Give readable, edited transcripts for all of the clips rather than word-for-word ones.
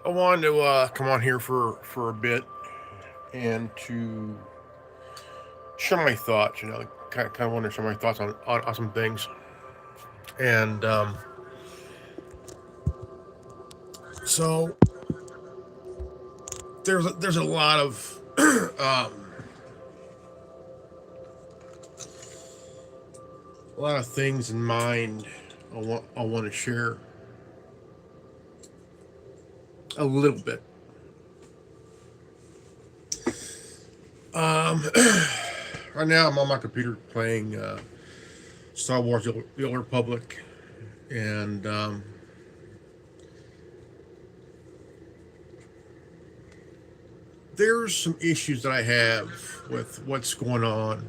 I wanted to come on here for a bit and to share my thoughts. Kind of want to share my thoughts on some things. And so there's a lot of a lot of things in mind. I want to share a little bit. Um, right now I'm on my computer playing Star Wars: The Old Republic, and there's some issues that I have with what's going on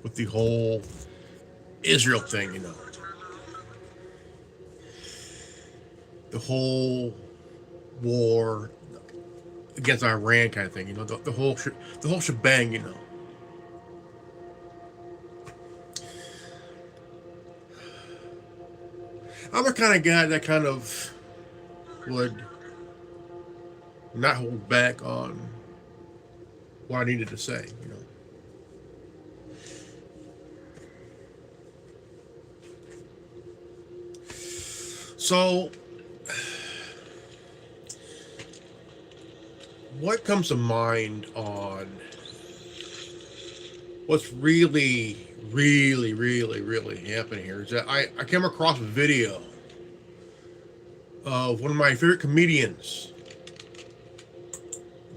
with the whole Israel thing. The whole war against Iran kind of thing. The whole shebang. I'm the kind of guy that kind of would not hold back on what I needed to say. So, what comes to mind on what's really happening here is that I came across a video of one of my favorite comedians,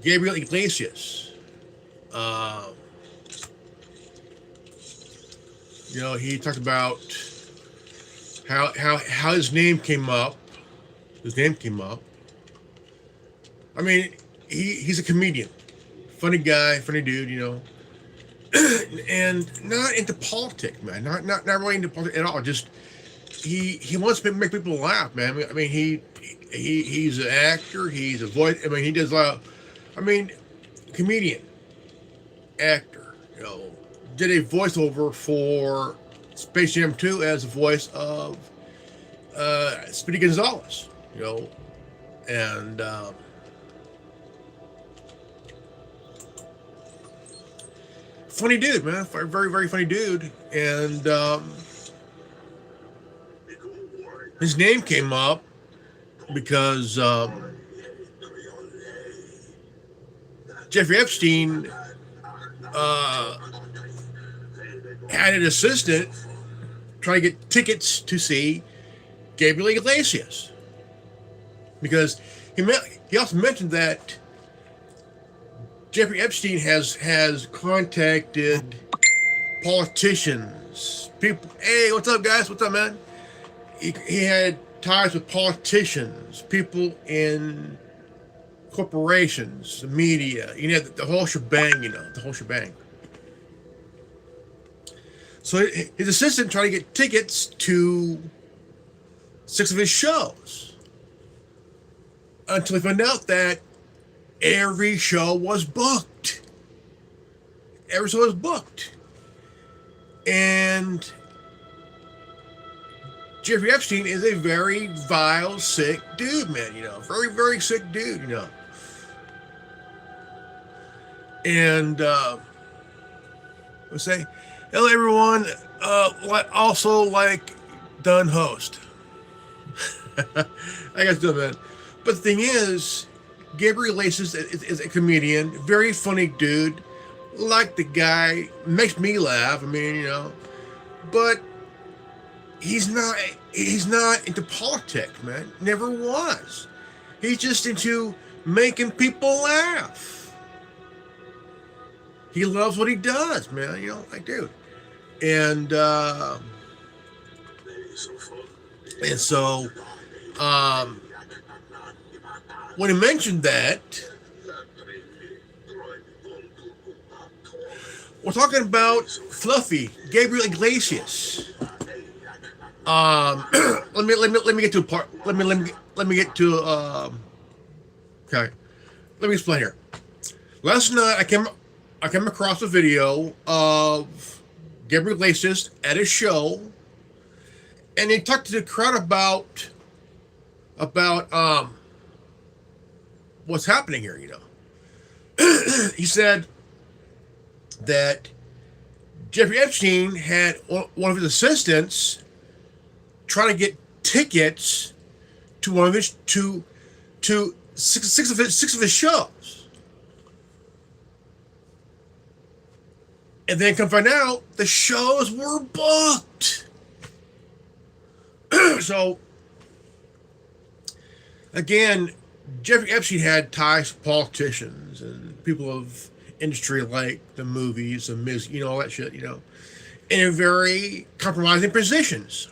Gabriel Iglesias. Um, he talked about how his name came up. His name came up. I mean, he's a comedian, funny guy, funny dude, and not into politics, man. Not really into politics at all. Just he wants to make people laugh, man. I mean, he's an actor. He's a voice. I mean, he does a lot. I mean, comedian, actor. Did a voiceover for Space Jam 2 as the voice of Speedy Gonzalez. And funny dude, man. Very funny dude. And his name came up because Jeffrey Epstein had an assistant trying to get tickets to see Gabriel Iglesias, because he also mentioned that Jeffrey Epstein has contacted politicians, people. Hey, what's up, guys? What's up, man? He had ties with politicians, people in corporations, the media. The whole shebang. The whole shebang. So his assistant tried to get tickets to 6 of his shows, until he found out that every show was booked. Every show was booked. And Jeffrey Epstein is a very vile, sick dude, man. Very sick dude. And let's say, hello everyone. Also like done host. I guess do, man. But the thing is, Gabriel Iglesias is a comedian, very funny dude. Like the guy, makes me laugh. I mean, but he's not into politics, man. Never was. He's just into making people laugh. He loves what he does, man. Like, dude. And so when he mentioned that, we're talking about Fluffy Gabriel Iglesias. Let me get to a part. Let me get to okay. Let me explain here. Last night I came across a video of Gabriel Iglesias at a show, and he talked to the crowd about what's happening here. He said that Jeffrey Epstein had one of his assistants trying to get tickets to one of his to six of his shows, and then come find out the shows were booked. So again, Jeffrey Epstein had ties to politicians and people of industry like the movies, the music, all that shit, in very compromising positions.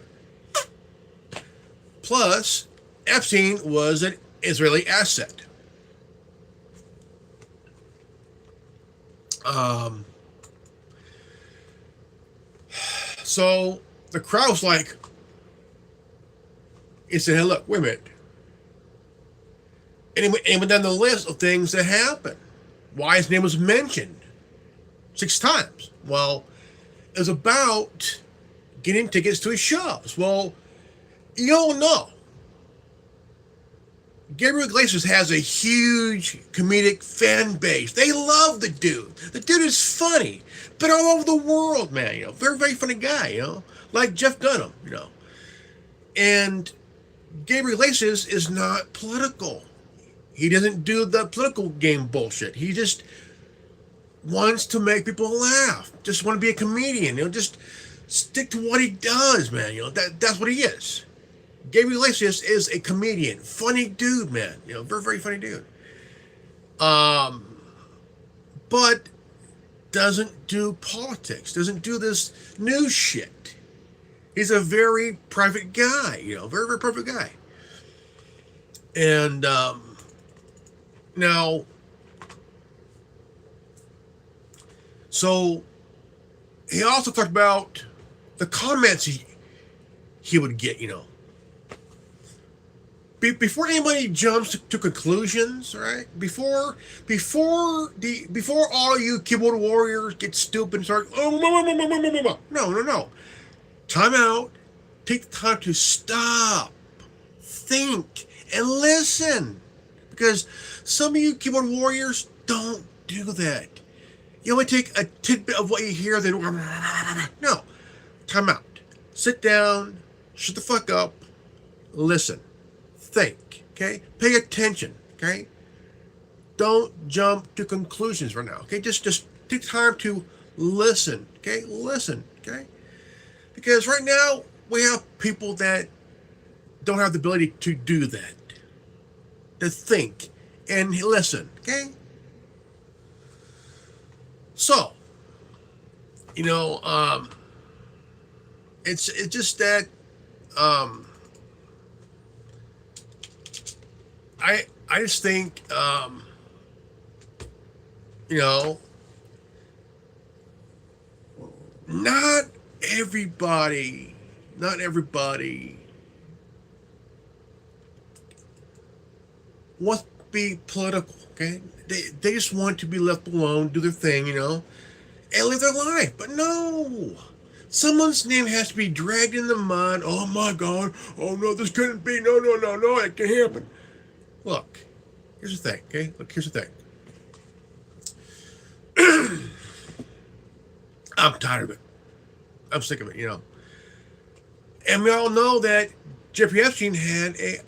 Plus, Epstein was an Israeli asset. So the crowd was like, he said, hey, look, wait a minute. And he went down the list of things that happened. Why his name was mentioned 6 times. Well, it was about getting tickets to his shows. Well, you all know Gabriel Iglesias has a huge comedic fan base. They love the dude. The dude is funny, but all over the world, man. Very, very funny guy. Like Jeff Dunham. And Gabriel Iglesias is not political. He doesn't do the political game bullshit. He just wants to make people laugh. Just want to be a comedian. Just stick to what he does, man. That's what he is. Gabriel Iglesias is a comedian, funny dude, man. Very, very funny dude. But doesn't do politics. Doesn't do this news shit. He's a very private guy. Very, very private guy. And now, so he also talked about the comments he would get. Before anybody jumps to conclusions, right? Before all you keyboard warriors get stupid and start, no. Time out. Take the time to stop, think, and listen. Because some of you keyboard warriors don't do that. You only take a tidbit of what you hear, then no. Time out. Sit down, shut the fuck up, listen. Think, okay? Pay attention, okay? Don't jump to conclusions right now, okay? Just take time to listen, okay? Listen, okay? Because right now, we have people that don't have the ability to do that. To think and listen, okay? So, it's just that, I just think, not everybody wants to be political, okay? They just want to be left alone, do their thing, and live their life. But no, someone's name has to be dragged in the mud. Oh my God! Oh no, this couldn't be. No, it can't happen. Look, here's the thing, okay? Here's the thing. I'm tired of it. I'm sick of it, And we all know that Jeffrey Epstein had a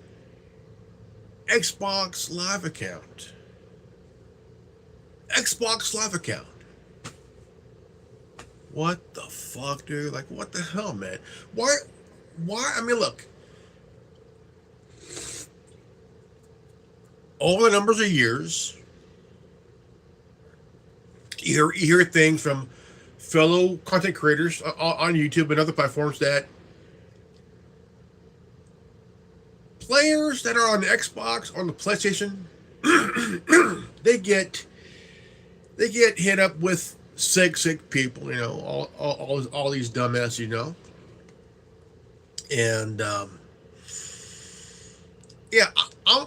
Xbox Live account. What the fuck, dude? Like, what the hell, man? Why? I mean, look. Over the numbers of years, you hear things from fellow content creators on YouTube and other platforms that players that are on the Xbox, on the PlayStation, they get hit up with sick people, all these dumbasses, and yeah, I'm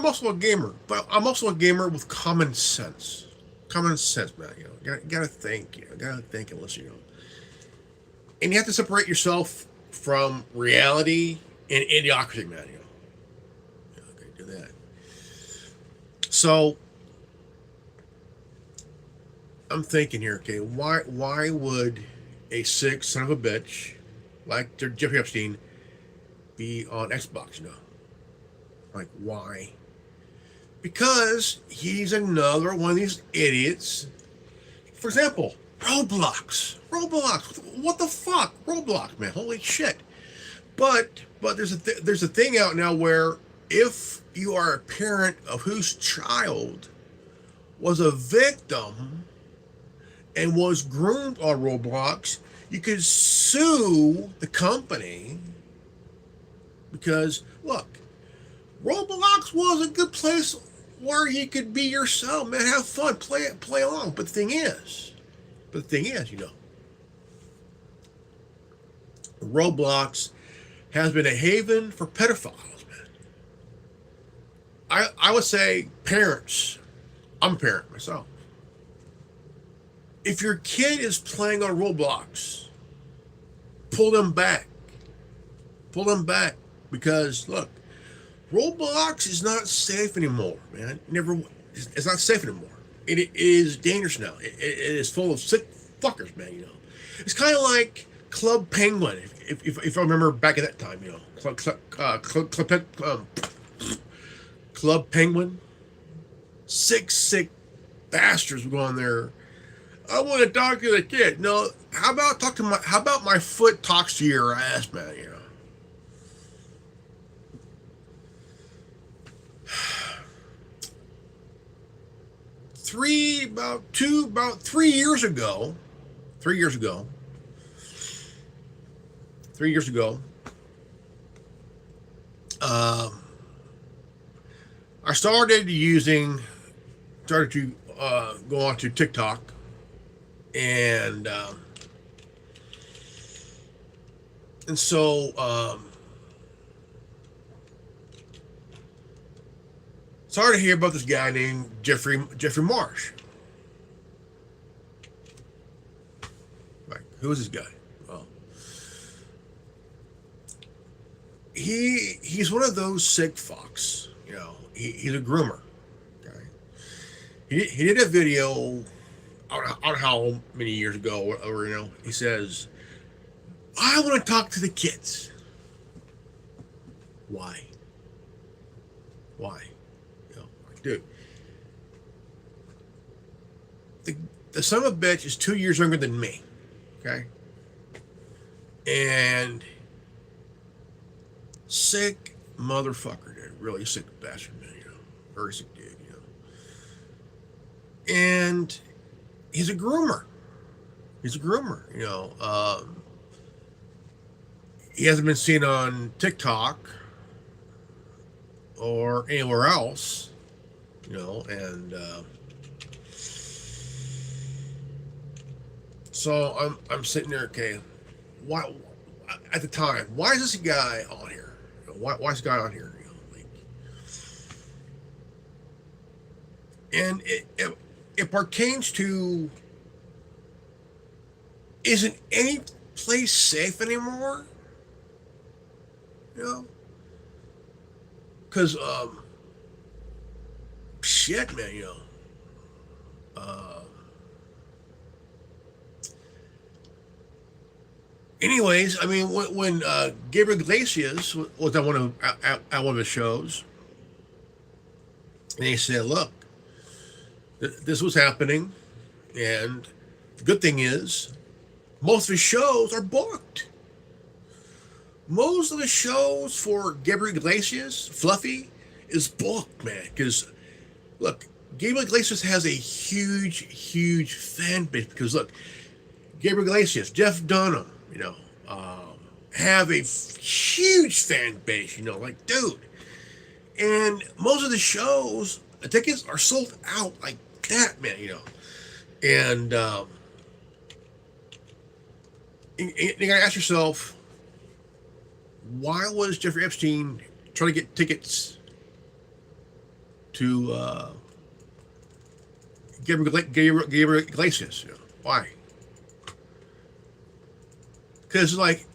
also a gamer, but I'm also a gamer with common sense. Common sense, man. You gotta think. Gotta think and listen. And you have to separate yourself from reality and idiocracy, man. Okay, do that. So I'm thinking here, okay, why would a sick son of a bitch like Jeffrey Epstein be on Xbox? Like why? Because he's another one of these idiots. For example, Roblox. Roblox. What the fuck? Roblox, man. Holy shit. But there's a thing out now where if you are a parent of whose child was a victim and was groomed on Roblox, you could sue the company because look, Roblox was a good place where you could be yourself, man, have fun, play along. But the thing is, Roblox has been a haven for pedophiles, man. I would say parents. I'm a parent myself. If your kid is playing on Roblox, pull them back. Pull them back because look, Roblox is not safe anymore, man. It's not safe anymore. It is dangerous now. It is full of sick fuckers, man. It's kind of like Club Penguin, if I remember back at that time, Club Penguin, sick bastards would go on there. I want to talk to the kid. No, how about my foot talks to your ass, man? About 3 years ago, 3 years ago, I started to go on to TikTok and so started to hear about this guy named Jeffrey Marsh. Like, who is this guy? Well, he's one of those sick fucks. He's a groomer. Okay, he did a video. I don't know how many years ago, or he says, "I want to talk to the kids." Why? Dude, the son of a bitch is 2 years younger than me, okay? And sick motherfucker, dude. Really sick bastard, man, Very sick dude, And he's a groomer. He hasn't been seen on TikTok or anywhere else. And so I'm sitting there, okay, why at the time, why is this guy on here? Why is this guy on here? And it pertains to, isn't any place safe anymore? Because shit, man, anyways, I mean, when Gabriel Iglesias was at one of his shows, and he said, "Look, this was happening, and the good thing is, most of his shows are booked. Most of the shows for Gabriel Iglesias, Fluffy, is booked, man, because." Look, Gabriel Iglesias has a huge fan base because look, Gabriel Iglesias, Jeff Dunham, have a huge fan base, like dude. And most of the shows, the tickets are sold out like that, man, And you gotta ask yourself, why was Jeffrey Epstein trying to get tickets to Gabriel Iglesias? Why? Because like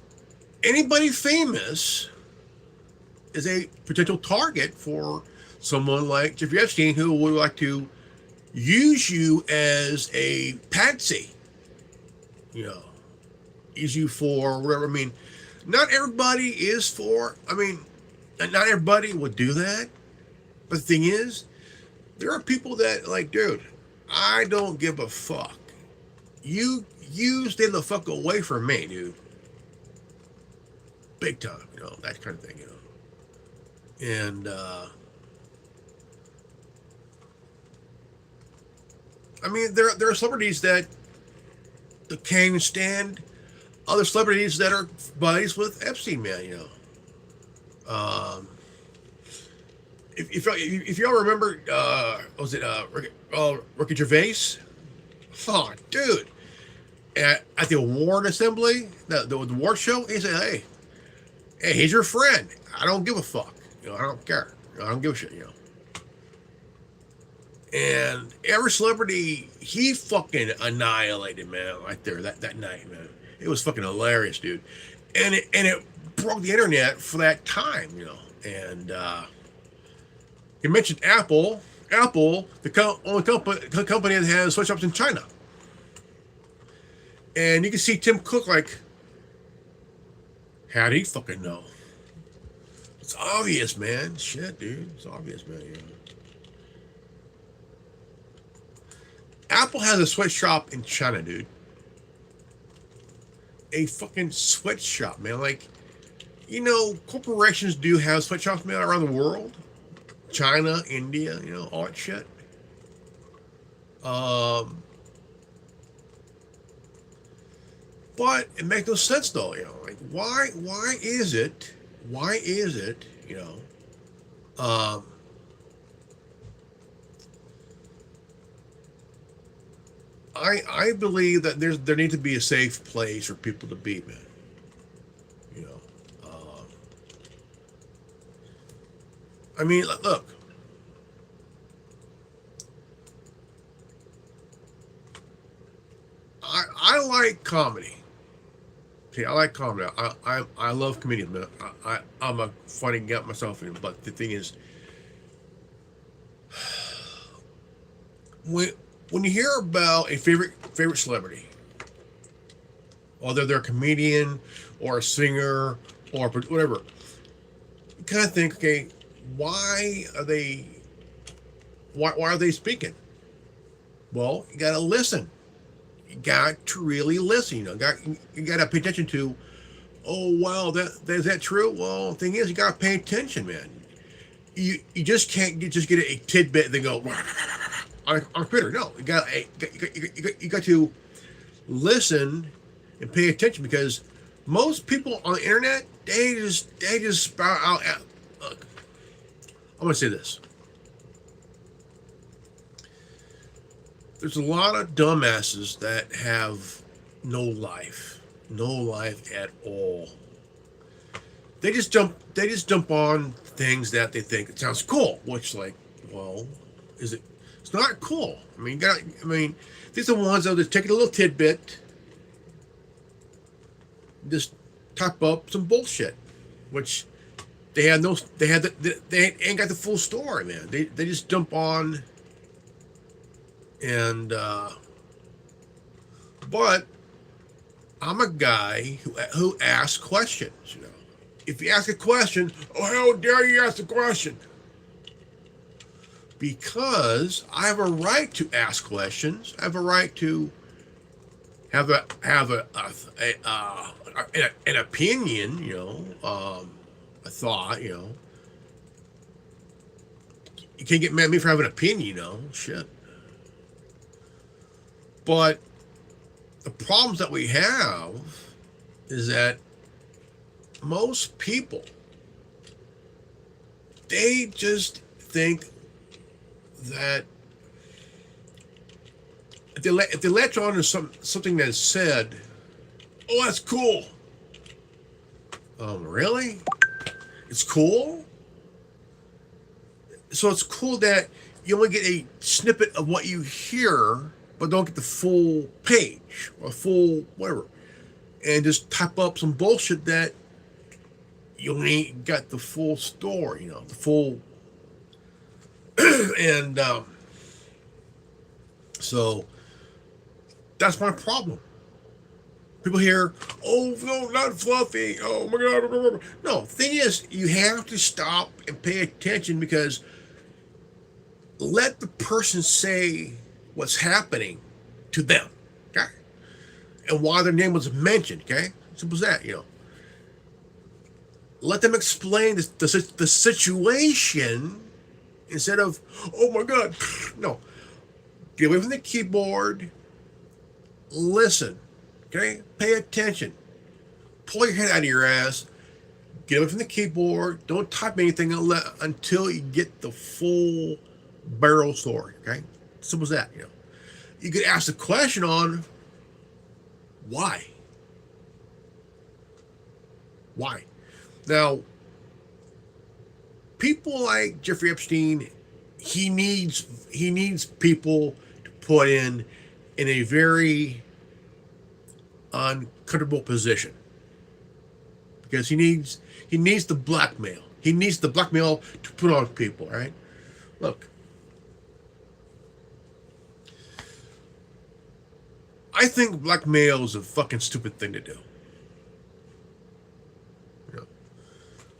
anybody famous is a potential target for someone like Jeffrey Epstein who would like to use you as a patsy, you know, use you for whatever. I mean, not everybody is for, I mean, not everybody would do that. But the thing is, there are people that, like, dude, I don't give a fuck. You stay the fuck away from me, dude. Big time, that kind of thing, And, I mean, there are celebrities that can't even stand other celebrities that are buddies with Epstein, man, if y'all remember, was it Ricky Gervais? Oh, dude, at the award assembly, the award show, he said, "Hey, he's your friend. I don't give a fuck. I don't care. I don't give a shit. And every celebrity he fucking annihilated, man, right there that night, man. It was fucking hilarious, dude, and it broke the internet for that time, And you mentioned Apple. Apple, the only company that has sweatshops in China. And you can see Tim Cook like, how do you fucking know? It's obvious, man. Shit, dude. It's obvious, man. Apple has a sweatshop in China, dude. A fucking sweatshop, man. Like, corporations do have sweatshops, man, around the world. China, India, all that shit. But it makes no sense though, like why is it, I believe that there needs to be a safe place for people to be, man. I mean, look. I like comedy. See, I like comedy. I love comedians, man. I'm a funny guy myself, but the thing is, when you hear about a favorite celebrity, whether they're a comedian or a singer or whatever, you kind of think, okay, why are they speaking? Well, you gotta listen. You got to really listen. You gotta pay attention to. Oh wow, is that true? Well, the thing is, you gotta pay attention, man. You just can't just get a tidbit and then go on Twitter. No, you got to listen and pay attention, because most people on the internet they just spout out. Look, I'm gonna say this. There's a lot of dumbasses that have no life at all. They just jump on things that they think it sounds cool, which, like, well, is it? It's not cool. I mean, these are the ones that just take a little tidbit, just type up some bullshit, which they ain't got the full story, man. They just jump on. And but I'm a guy who asks questions. If you ask a question, oh, how dare you ask a question? Because I have a right to ask questions. I have a right to have an opinion. A thought. You can't get mad at me for having an opinion. Shit. But the problems that we have is that most people, they just think that if they latch on to something that's said, oh, that's cool. Really? It's cool? So it's cool that you only get a snippet of what you hear, but don't get the full page or full whatever, and just type up some bullshit that you ain't got the full story, the full And so that's my problem. People hear, oh, no, not fluffy. Oh, my God. No, thing is, you have to stop and pay attention because let the person say what's happening to them. Okay? And why their name was mentioned. Okay? Simple as that, Let them explain the situation instead of, oh my God. No. Get away from the keyboard. Listen. Okay? Pay attention. Pull your head out of your ass. Get away from the keyboard. Don't type anything until you get the full barrel story. Okay? Simple as that, You could ask the question on why. Why? Now, people like Jeffrey Epstein, he needs people to put in a very uncomfortable position because he needs the blackmail. He needs the blackmail to put on people. Right? Look, I think blackmail is a fucking stupid thing to do. You know,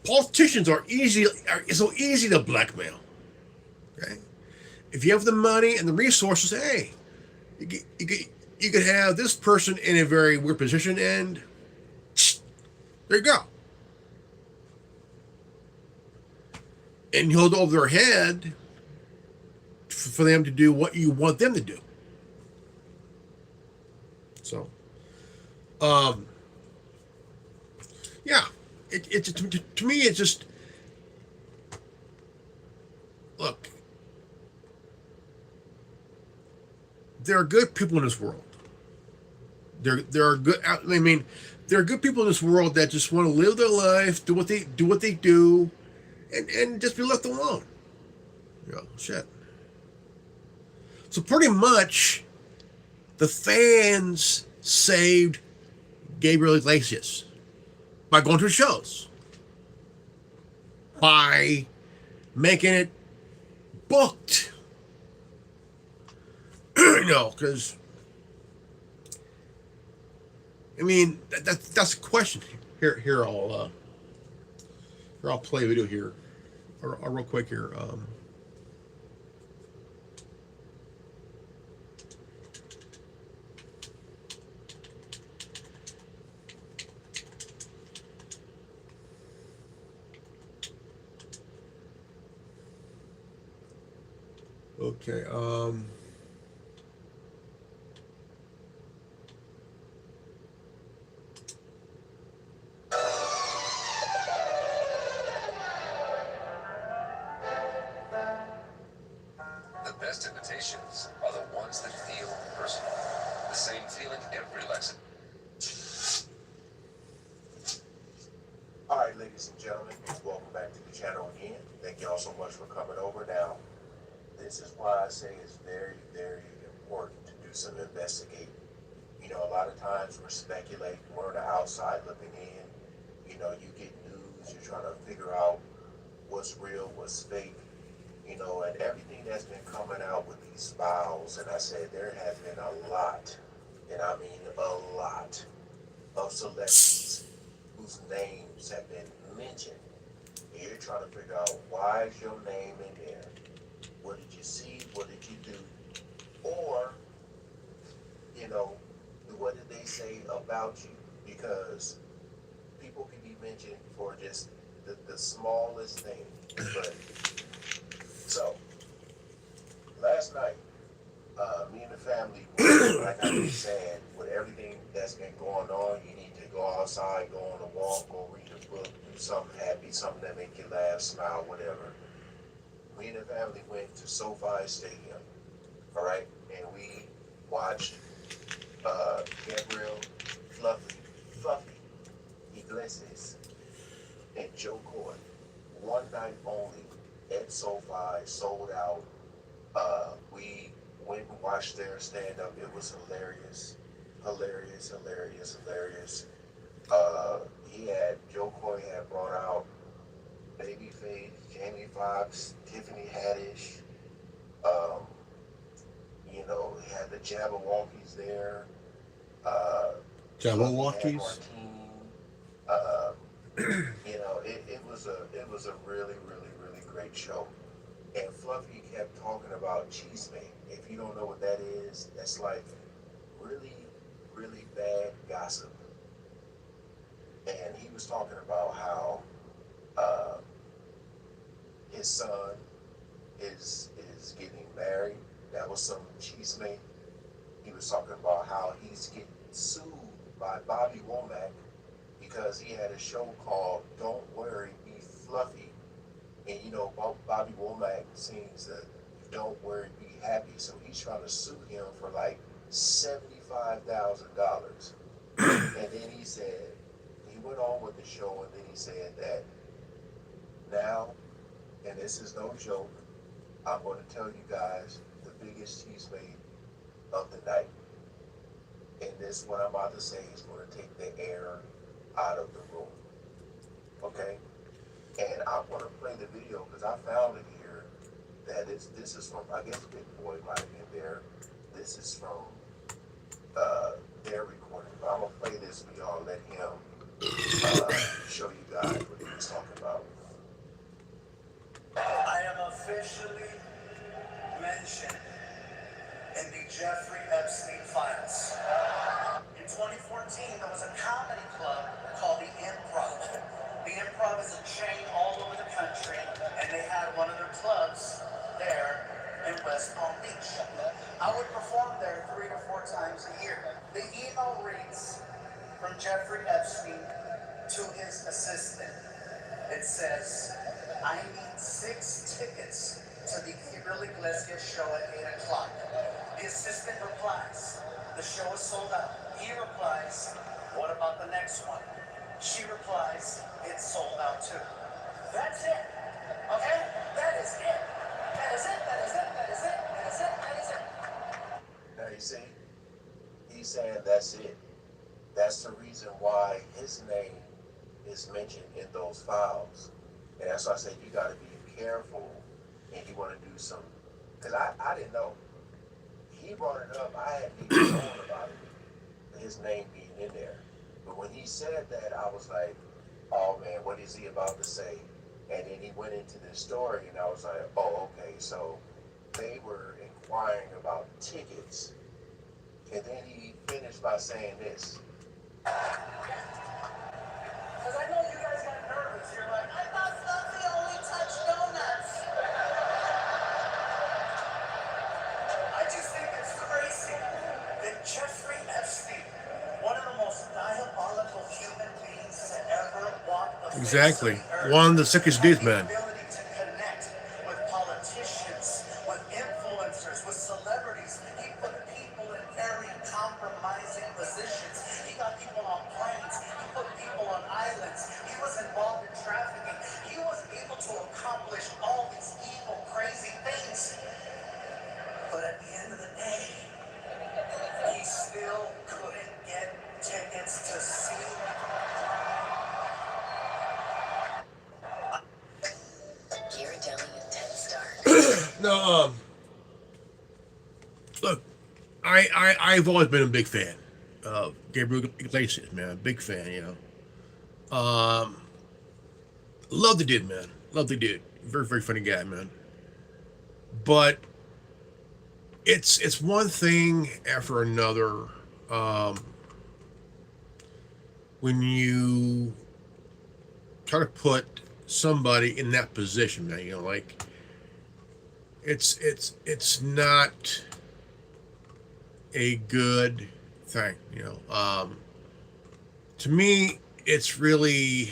politicians are so easy to blackmail. Okay, if you have the money and the resources, hey, you could have this person in a very weird position, and there you go. And you hold it over their head for them to do what you want them to do. So, um, yeah, to me, it's just look. There are good people in this world. There are good. I mean, there are good people in this world that just want to live their life, do what they do, and just be left alone. Shit. So pretty much, the fans saved Gabriel Iglesias by going to shows, by making it booked. Because I mean that's the question. Here I'll play a video here, or real quick here. Okay. The best imitations are the ones that feel personal. The same feeling every lesson. Alright, ladies and gentlemen, welcome back to the channel again. Thank y'all so much for coming over. Now, this is why I say it's very, very important to do some investigating. A lot of times we're speculating, we're on the outside looking in. You get news, you're trying to figure out what's real, what's fake. And everything that's been coming out with these files, and I said there has been a lot, and I mean a lot, of celebrities whose names have been mentioned. And you're trying to figure out why is your name in there? What did you see? What did you do? Or, what did they say about you? Because people can be mentioned for just the smallest thing. But so last night, me and the family, like I was saying, with everything that's been going on, you need to go outside, go on a walk, go read a book, do something happy, something that make you laugh, smile, whatever. Me and the family went to SoFi Stadium, all right, and we watched Gabriel Fluffy Iglesias and Joe Coy, one night only at SoFi, sold out. We went and watched their stand-up. It was hilarious. Joe Coy had brought out Babyface, Jamie Foxx, Tiffany Haddish, Um, he had the Jabberwockies there. Uh, Fluffy had Jabberwockies. Martine. Um, it was a really, really, really great show. And Fluffy kept talking about cheesemate. If you don't know what that is, that's like really, really bad gossip. And he was talking about how uh, his son is getting married. That was some cheesemate. He was talking about how he's getting sued by Bobby Womack because he had a show called Don't Worry, Be Fluffy. And Bobby Womack sings the Don't Worry, Be Happy. So he's trying to sue him for like $75,000. And then he went on with the show, and then he said that now, and this is no joke, I'm going to tell you guys the biggest cheesemate of the night. And this, what I'm about to say, is going to take the air out of the room. Okay? And I want to play the video because I found it here. This is from, I guess Big Boy might have been there. This is from their recording. But I'm going to play this for y'all and let him show you guys what he was talking about. I am officially mentioned in the Jeffrey Epstein files. In 2014, there was a comedy club called the Improv. The Improv is a chain all over the country, and they had one of their clubs there in West Palm Beach. I would perform there 3 to 4 times a year. The email reads from Jeffrey Epstein to his assistant. It says, I need 6 tickets to the Gabriel Iglecias show at 8 o'clock. The assistant replies, the show is sold out. He replies, what about the next one? She replies, it's sold out too. That's it. Okay? That is it. That is it. That is it. That is it. That is it. That is it. Now you see, he's saying that's it. That's the reason why his name is mentioned in those files. And that's why I said you got to be careful and you want to do some. Because I didn't know. He brought it up. I hadn't even known about it, his name being in there. But when he said that, I was like, oh man, what is he about to say? And then he went into this story, and I was like, oh, okay. So they were inquiring about tickets. And then he finished by saying this. Because I know you guys got nervous. You're like, I thought Fluffy only touched donuts. I just think it's crazy that Jeffrey Epstein, one of the most diabolical human beings to ever walk the face Exactly. of the earth, One of the sickest dudes, had the man. ability to connect with politicians, with influencers, with celebrities. He put people in very compromising positions. He got people on planes. He put people on islands. He was involved in trafficking. He was able to accomplish all these evil, crazy things. But at the end of the day, he still couldn't get tickets to see. Ghirardelli 10 stars. No, look, I've always been a big fan of Gabriel Iglesias, man. Big fan, Love the dude, man. Love the dude. Very, very funny guy, man. But it's one thing after another when you try to put somebody in that position, man. Like it's not a good thing, to me, it's really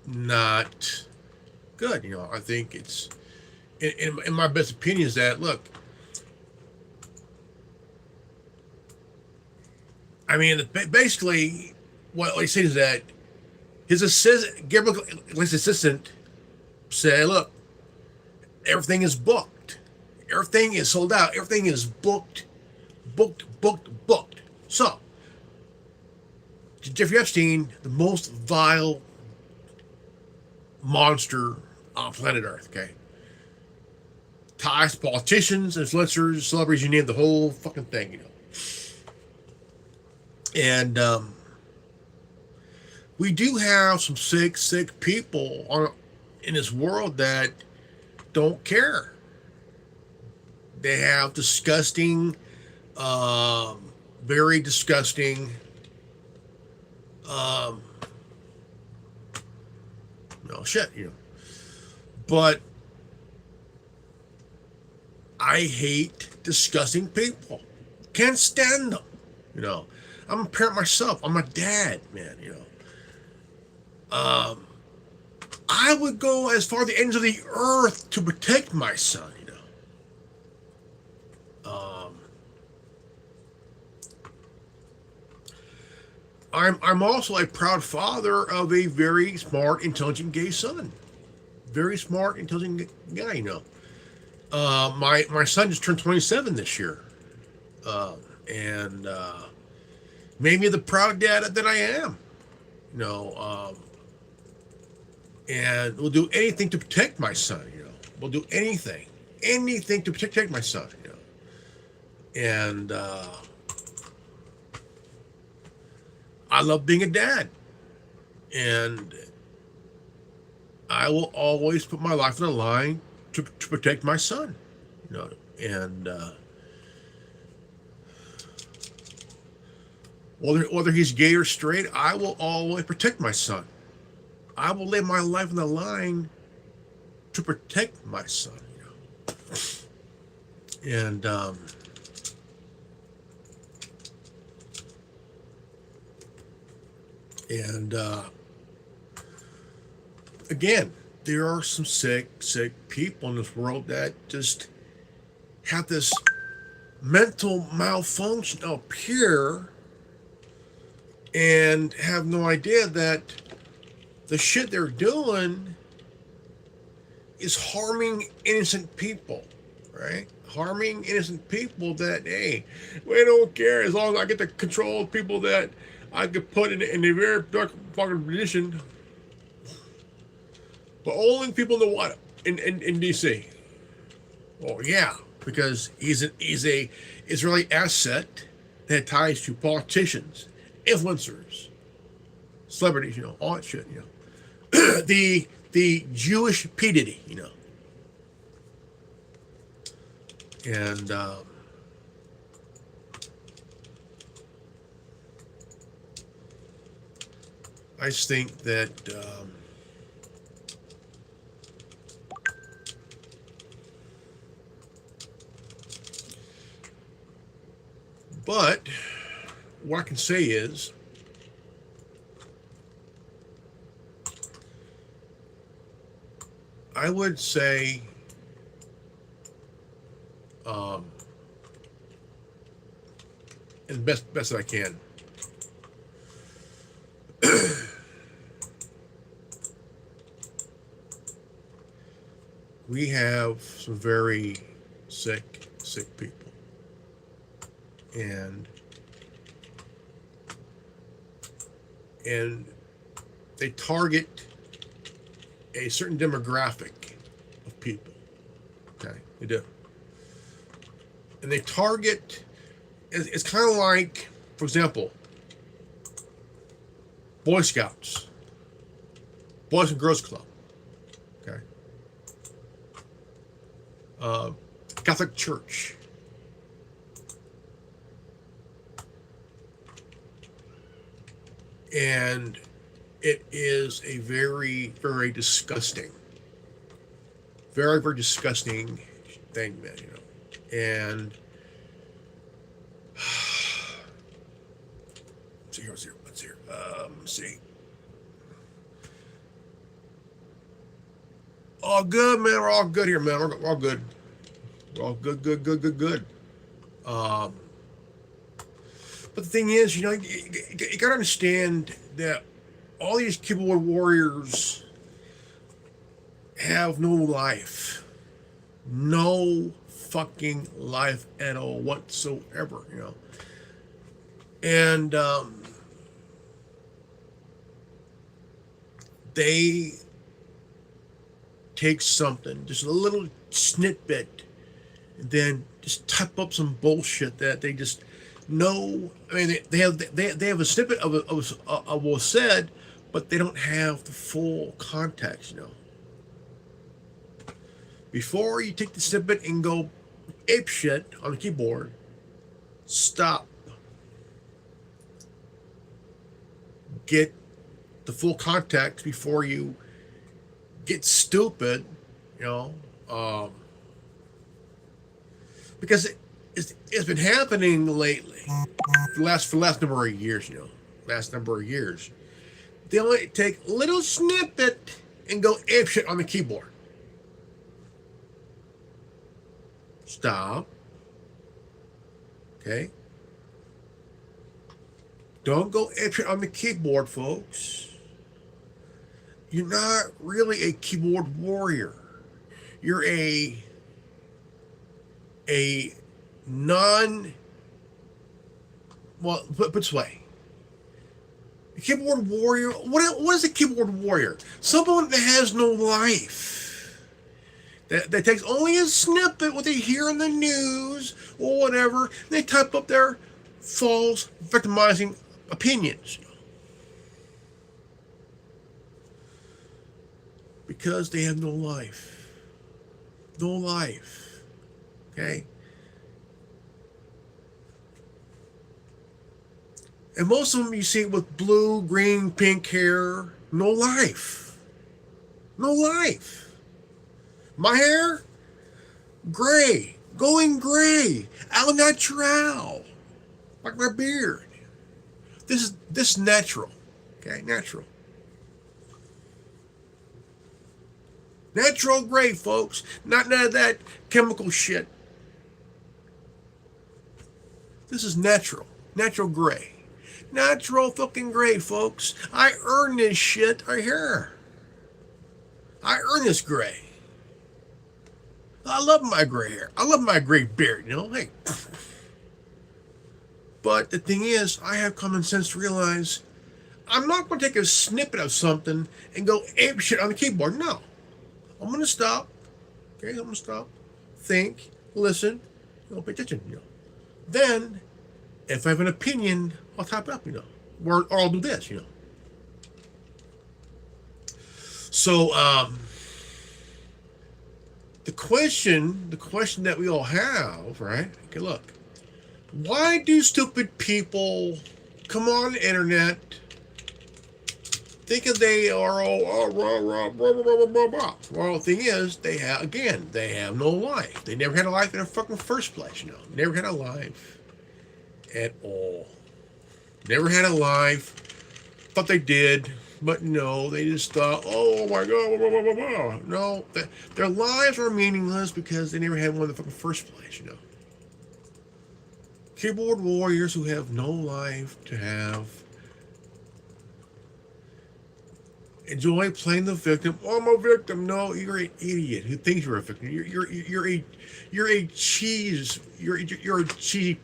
not good. I think it's in my best opinion is that, look, I mean, basically what he said is that his assistant, Gabriel Iglesias' assistant, said, look, everything is booked. Everything is sold out. Everything is booked. So, Jeffrey Epstein, the most vile monster on planet Earth. Okay, ties to politicians, influencers, celebrities, you name the whole fucking thing. And we do have some sick people in this world that don't care. They have disgusting, very disgusting, um, shit. But I hate disgusting people. Can't stand them. You know, I'm a parent myself. I'm a dad, man. I would go as far the ends of the earth to protect my son. I'm also a proud father of a very smart, intelligent gay son. Very smart, intelligent guy. My son just turned 27 this year, and made me the proud dad that I am. And we'll do anything to protect my son. We'll do anything to protect my son. And I love being a dad, and I will always put my life on the line to protect my son. And whether he's gay or straight, I will always protect my son. I will lay my life on the line to protect my son. And again, there are some sick people in this world that just have this mental malfunction up here and have no idea that the shit they're doing is harming innocent people, right? Harming innocent people that, hey, we don't care as long as I get to control people that I could put in a very dark fucking position. But only people in the water in DC. Well, yeah, because he's a Israeli asset that ties to politicians, influencers, celebrities, all that shit, the Jewish P. Diddy, and I just think that but what I can say is I would say as best that I can, we have some very sick people, and they target a certain demographic of people. Okay, they do, and they target. It's kind of like, for example, Boy Scouts, Boys and Girls Club. Okay, Catholic Church. And it is a very, very disgusting, very, very disgusting thing, man, And let's see. Let's see. All good, man. We're all good here, man. We're all good. We're all good. But the thing is, you gotta understand that all these keyboard warriors have no life. No fucking life at all whatsoever, And they take something, just a little snippet, and then just type up some bullshit that they just know. I mean, they have a snippet of what's said, but they don't have the full context. Before you take the snippet and go ape shit on the keyboard, stop. Get the full context before you get stupid, because it's been happening lately for the last number of years. They only take a little snippet and go apeshit on the keyboard. Stop. Okay. Don't go apeshit on the keyboard, folks. You're not really a keyboard warrior. You're a non. Well, put this way. A keyboard warrior. What is a keyboard warrior? Someone that has no life. That takes only a snippet what they hear in the news or whatever. And they type up their false, victimizing opinions. Because they have no life. No life. Okay? And most of them you see with blue, green, pink hair. No life. No life. My hair? Gray. Going gray. Al natural. Like my beard. This is natural. Okay? Natural. Natural gray, folks. Not none of that chemical shit. This is natural. Natural gray. Natural fucking gray, folks. I earn this shit right here. I earn this gray. I love my gray hair. I love my gray beard, Hey. But the thing is, I have common sense to realize I'm not going to take a snippet of something and go ape shit on the keyboard. No. I'm going to stop. Okay, I'm going to stop. Think. Listen. Pay attention, Then, if I have an opinion, I'll type it up, Or I'll do this, So, the question that we all have, right? Okay, look. Why do stupid people come on the internet thinking they are all blah, blah, blah, blah, blah. Well, the thing is, they have no life. They never had a life in the fucking first place, Never had a life at all. Never had a life. Thought they did, but no, they just thought, oh my god, blah, blah, blah, blah. No, their lives are meaningless because they never had one in the fucking first place, Keyboard warriors who have no life to have. Enjoy playing the victim. Oh, I'm a victim. No, you're an idiot who thinks you're a victim. You're a cheese. You're a cheese.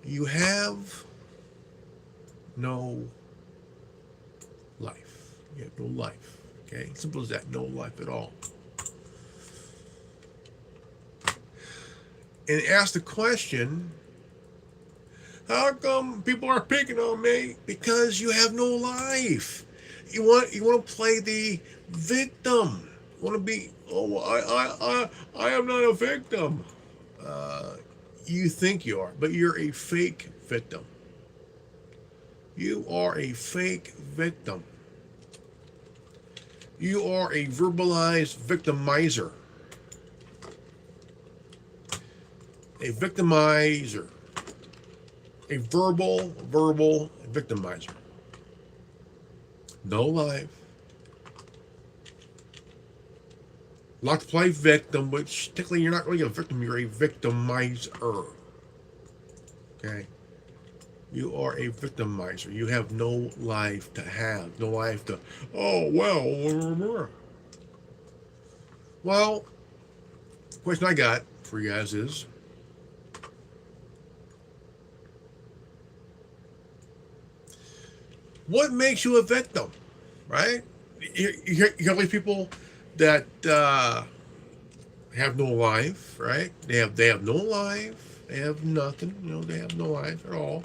You have no life. You have no life. Okay, simple as that. No life at all. And ask the question, how come people are picking on me? Because you have no life. You want to play the victim. You want to be, I am not a victim. You think you are, but you're a fake victim. You are a fake victim. You are a verbalized victimizer. A victimizer. A verbal victimizer. No life. Like to play victim, which technically you're not really a victim, you're a victimizer. Okay? You are a victimizer. You have no life to have. No life to, Well, the question I got for you guys is, what makes you a victim, right? you have these people that have no life, right? They have no life. They have nothing. They have no life at all.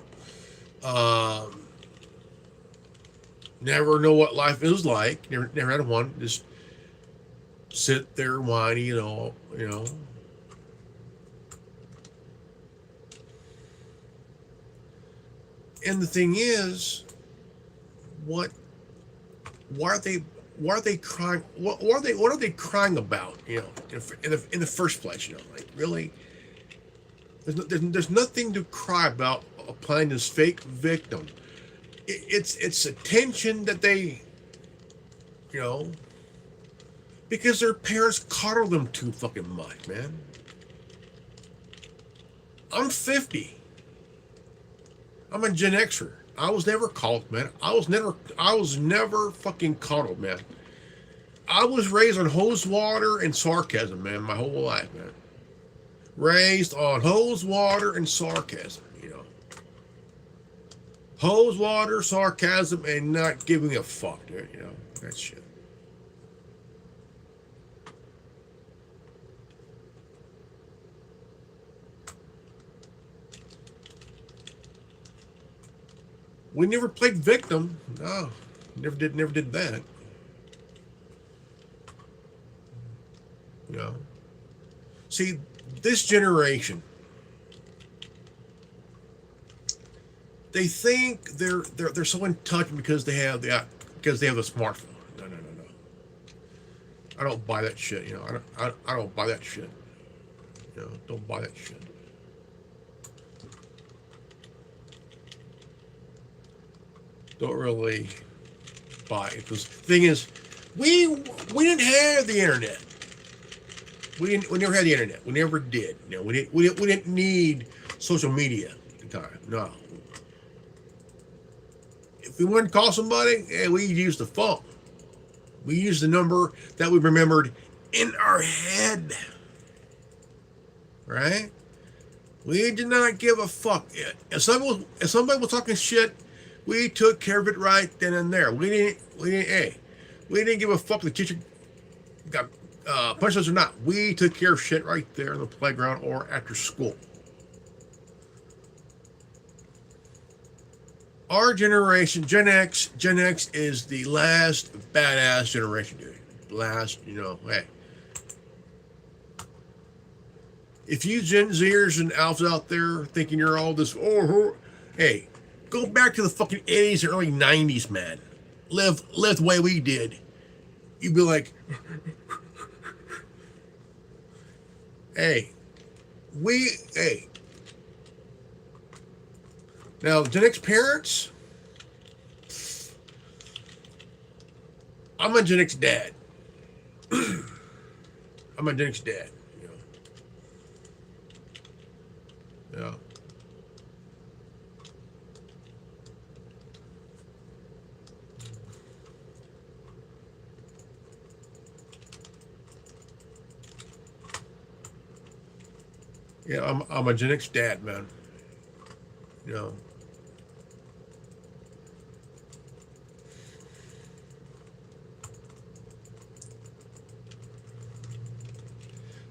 Um, Never know what life is like. Never had one. Just sit there whiny, And the thing is, what? Why are they? Why are they crying? What are they crying about? In the first place, like really, there's nothing to cry about applying this fake victim. It's attention that they, you know, because their parents coddle them too fucking much, man. I'm 50. I'm a Gen Xer. I was never coddled, man. I was never fucking coddled, man. I was raised on hose water and sarcasm, man, my whole life, man. Raised on hose water and sarcasm, Hose water, sarcasm, and not giving a fuck, dude, that shit. We never played victim. No, never did that. See, this generation, they think they're so in touch because they have the smartphone. No. I don't buy that shit. I don't buy that shit. Don't buy that shit. Don't really buy it. Because the thing is, we didn't have the internet. We never had the internet. We never did. We didn't need social media at the time. No. If we wanted to call somebody, we used the phone. We used the number that we remembered in our head. Right? We did not give a fuck. If somebody was talking shit, we took care of it right then and there. We didn't give a fuck if the teacher got punched us or not. We took care of shit right there in the playground or after school. Our generation, Gen X is the last badass generation, dude. Last, hey. If you Gen Zers and Alphas out there thinking you're all this, hey, go back to the fucking 80s and early 90s, man. Live the way we did. You'd be like, hey. Now, Gen X parents, I'm a Gen X dad. I'm a Gen X dad. Yeah. Yeah, I'm a Gen X dad, man.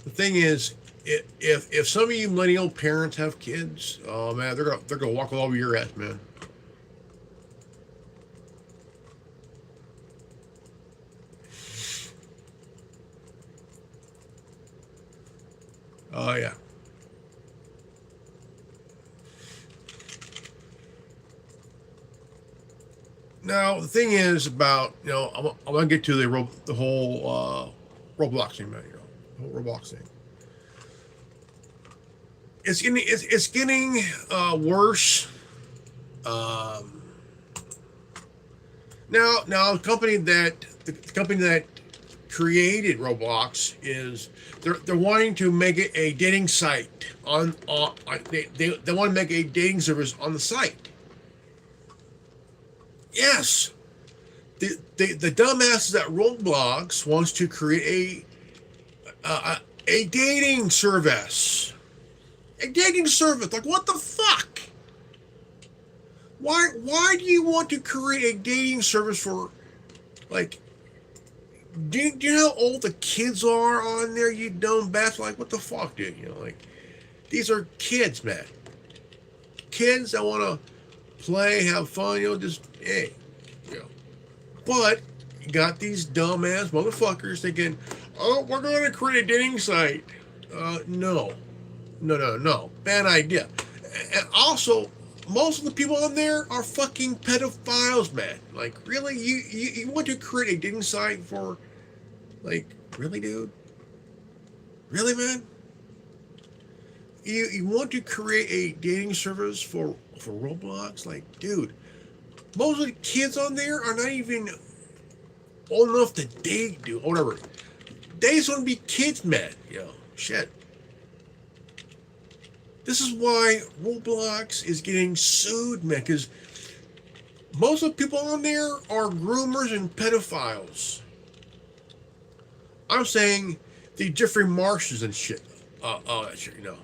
The thing is, if some of you millennial parents have kids, oh man, they're gonna walk all over your ass, man. Oh yeah. Now the thing is about I'm gonna get to the whole Roblox thing, man. The whole Roblox thing. It's getting worse. Now the company that created Roblox is they're wanting to make it a dating site they want to make a dating service on the site. Yes, the dumbasses at Roblox wants to create a dating service. A dating service, like what the fuck? Why do you want to create a dating service for, like, Do you know how old the kids are on there? You dumb bastard! Like, what the fuck, dude? You know, like these are kids, man. Kids that want to play, have fun. You know, just hey, you know. But you got these dumbass motherfuckers thinking, oh, we're going to create a dating site. No, no, bad idea. And also, most of the people on there are fucking pedophiles, man. Like, really, you want to create a dating site for, like, really, dude? Really, man? You want to create a dating service for Roblox? Like, dude, most of the kids on there are not even old enough to date, dude, or whatever. They just want to be kids, man. You know, shit. This is why Roblox is getting sued, man, because most of the people on there are groomers and pedophiles. I'm saying the Jeffrey Marshes and shit. That shit, you know.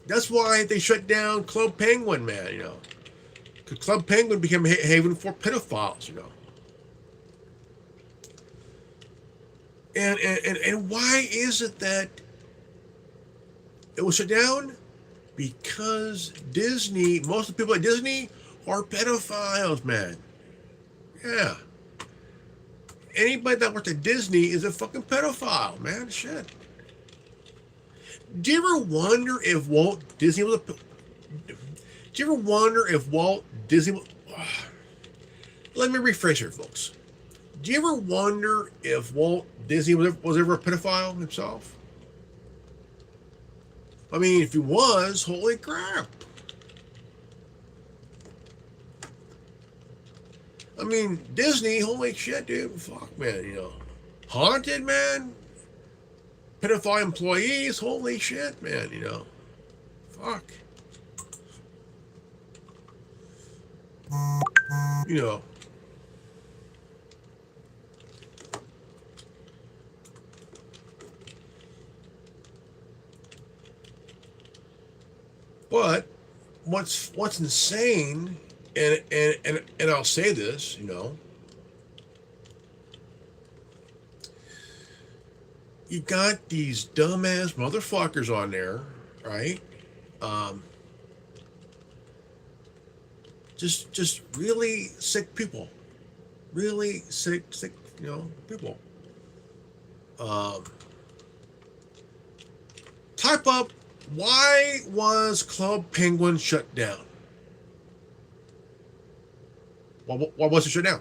That's why they shut down Club Penguin, man, you know. Because Club Penguin became a haven for pedophiles, you know. And why is it that it was shut down? Because Disney, most of the people at Disney are pedophiles, man. Yeah. Anybody that works at Disney is a fucking pedophile, man. Shit. Do you ever wonder if Walt Disney was a... Do you ever wonder if Walt Disney was... Let me rephrase here, folks. Do you ever wonder if Walt Disney was ever a pedophile himself? I mean, if he was, holy crap. I mean, Disney, holy shit, dude. Fuck, man, you know. Haunted, man. Pedophile employees, holy shit, man, you know. Fuck. You know. But what's insane, and I'll say this, you know, you got these dumbass motherfuckers on there, right? Just really sick people, really sick, you know, people. Um, Type up, why was Club Penguin shut down? Why was it shut down?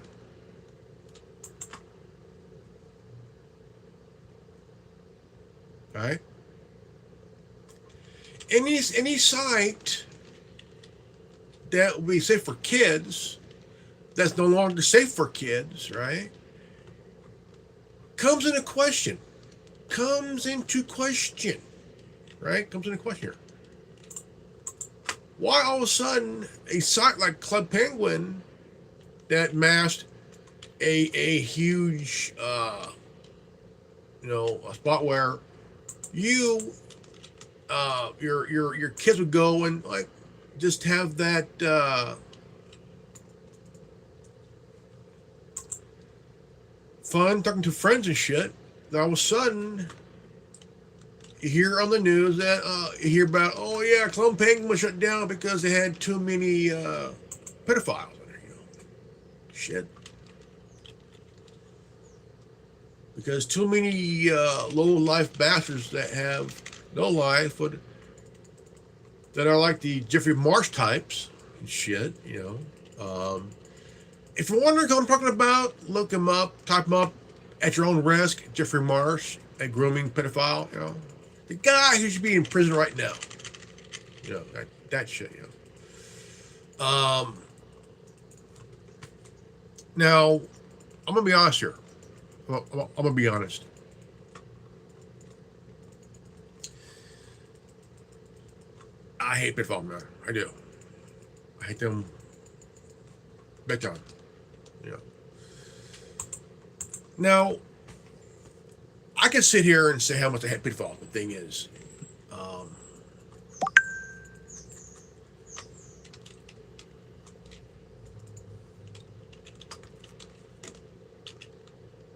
All right. Any site that we say for kids that's no longer safe for kids, right? Comes into question. Right? Comes into question here. Why all of a sudden a site like Club Penguin that amassed a huge you know, a spot where you your kids would go and like just have that fun talking to friends and shit. Then all of a sudden you hear on the news that you hear about, oh yeah, Club Penguin was shut down because they had too many pedophiles in there, you know. Shit. Because too many low life bastards that have no life that are like the Jeffrey Marsh types and shit, you know. If you're wondering who I'm talking about, look him up, type him up at your own risk. Jeffrey Marsh, a grooming pedophile, you know. The guy who should be in prison right now. You know, that shit, you know. Now, I'm going to be honest here. I'm going to be honest. I hate pedophile, man. I do. I hate them big time. You know. Now, I can sit here and say how much I hate pedophiles. The thing is,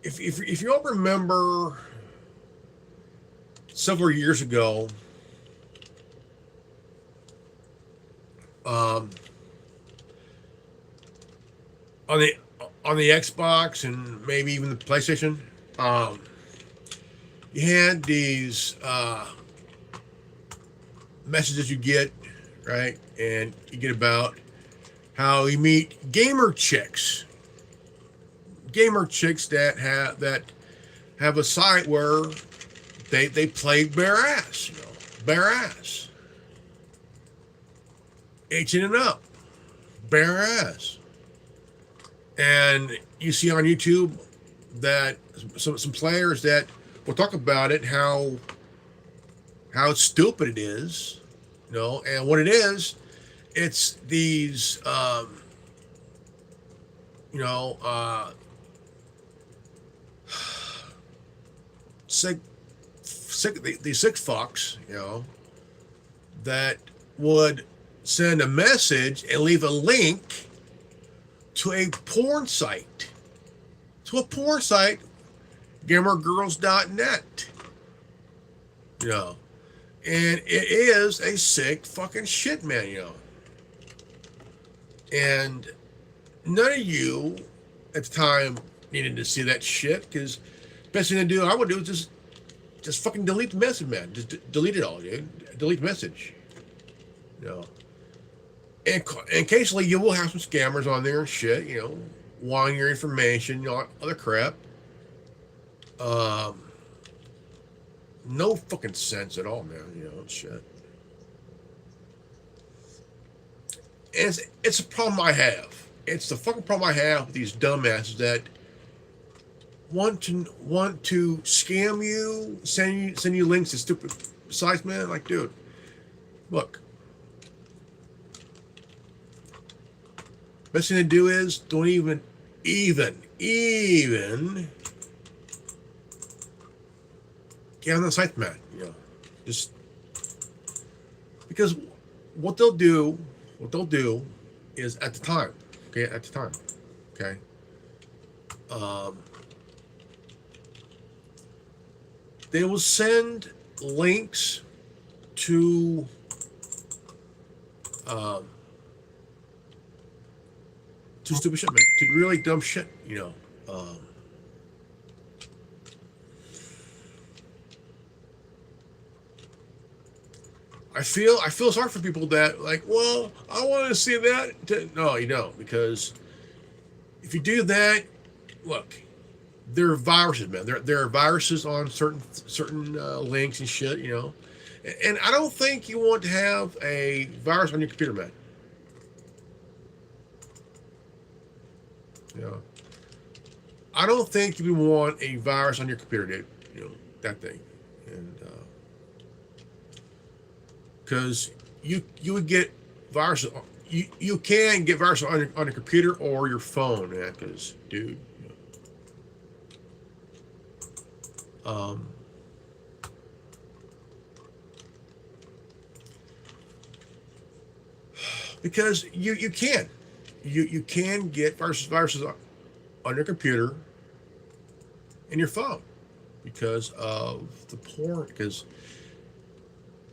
if you all remember several years ago, um, on the on the Xbox and maybe even the PlayStation, um, you had these messages you get, right, and you get about how you meet gamer chicks that have a site where they play bare ass, bare ass, 18 and up, bare ass. And you see on YouTube that some players that will talk about it, how stupid it is, and what it is, it's these, you know, sick, these sick fucks, that would send a message and leave a link to a porn site, gamergirls.net, and it is a sick fucking shit, man, and none of you at the time needed to see that shit, because best thing to do, I would do, is just fucking delete the message, man. Just delete it all, dude. Delete the message. And occasionally you will have some scammers on there and shit, wanting your information, other crap. No fucking sense at all, man. Shit. And it's a problem I have. It's the fucking problem I have with these dumbasses that want to scam you, send you links to stupid sites, man. Like, dude, look. Best thing to do is don't even get on the site, man. Just because what they'll do is at the time, okay. They will send links to stupid shit, man. To really dumb shit, I feel sorry for people that, like, well, I want to see that. No, you don't, because if you do that, look, there are viruses, man. There are viruses on certain links and shit, and I don't think you want to have a virus on your computer, man. I don't think you want a virus on your computer, dude. That thing, and because you would get viruses. You can get viruses on your computer or your phone, man. Because, dude, because you can get viruses on your computer and your phone because of the porn. Because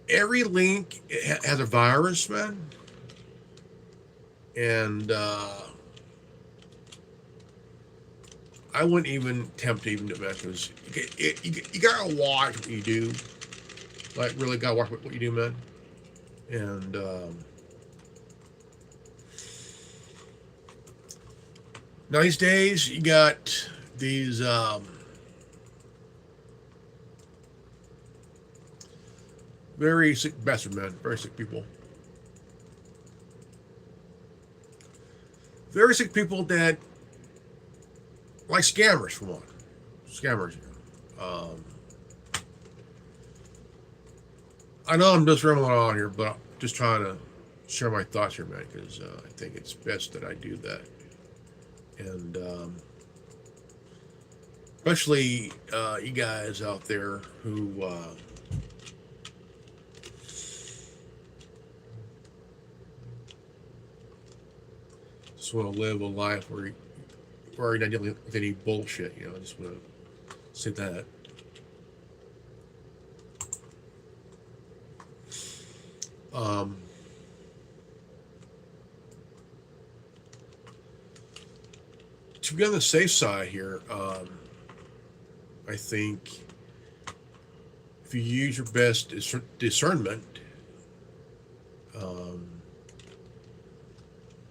every link has a virus, man, and I wouldn't even attempt to even do that, because you gotta watch what you do. Like, really gotta watch what you do, man. And now these days you got these very sick bastard men, very sick people. Very sick people that, like scammers, for one. Scammers. I know I'm just rambling on here, but I'm just trying to share my thoughts here, man, because I think it's best that I do that. And especially you guys out there who just want to live a life where or you're not dealing with any bullshit. You know, I just want to say that. To be on the safe side here, I think if you use your best discernment,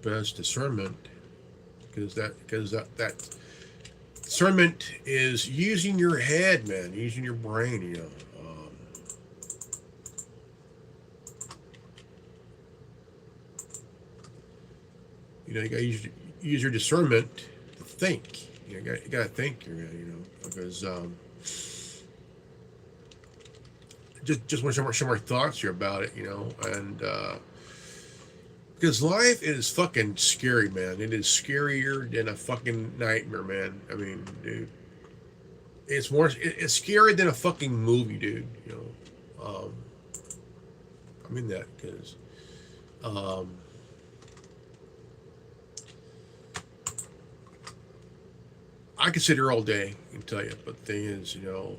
because that discernment is using your head, man, using your brain. You know, you got to use your discernment to think. You got to think. You know, because just want to share my thoughts here about it. You know, and because life is fucking scary, man. It is scarier than a fucking nightmare, man. I mean, dude, it's it's scarier than a fucking movie, dude. You know, I mean that because. I could sit here all day and tell you, but the thing is, you know,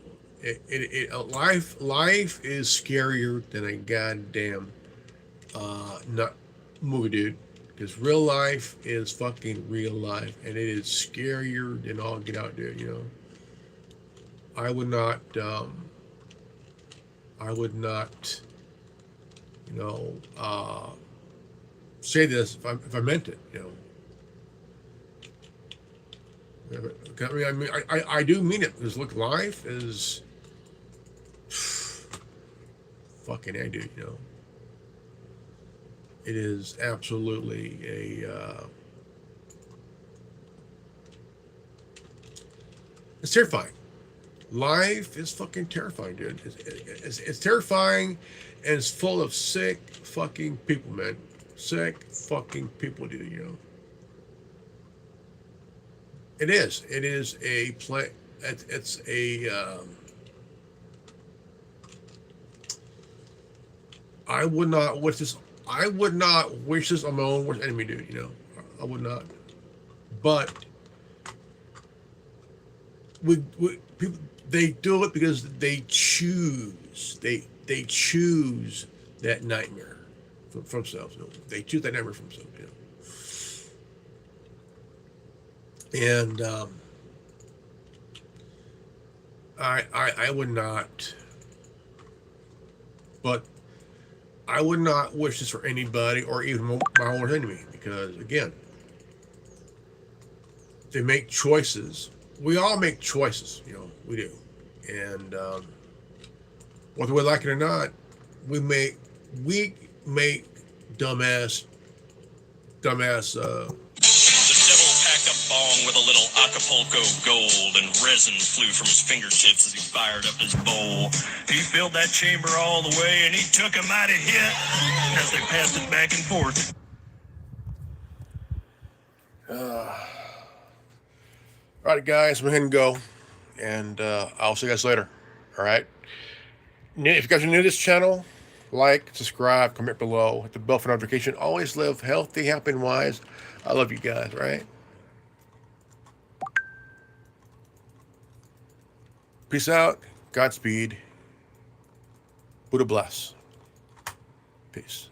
life is scarier than a goddamn not movie, dude. Because real life is fucking real life, and it is scarier than all get out there. You know, I would not, you know, say this if I meant it. You know. I do mean it because look, life is fucking A, dude. You know, it is absolutely it's terrifying. Life is fucking terrifying, dude. It's terrifying, and it's full of sick fucking people, man. Sick fucking people, dude. You know. It is. It is a play. It's a. I would not wish this. I would not wish this on my own worst enemy, dude. You know, I would not. But we people they do it because they choose. They choose that nightmare from themselves. You know? They choose that nightmare from themselves. You know? And I would not, but I would not wish this for anybody or even my worst enemy because again, they make choices. We all make choices, you know, we do, and whether we like it or not, we make dumbass. Bong with a little Acapulco gold, and resin flew from his fingertips as he fired up his bowl. He filled that chamber all the way, and he took a mighty hit as they passed it back and forth. All right, guys, I'm going to go, and I'll see you guys later. All right. If you guys are new to this channel, like, subscribe, comment below, hit the bell for notification. Always live healthy, happy, and wise. I love you guys, right? Peace out. Godspeed. Buddha bless. Peace.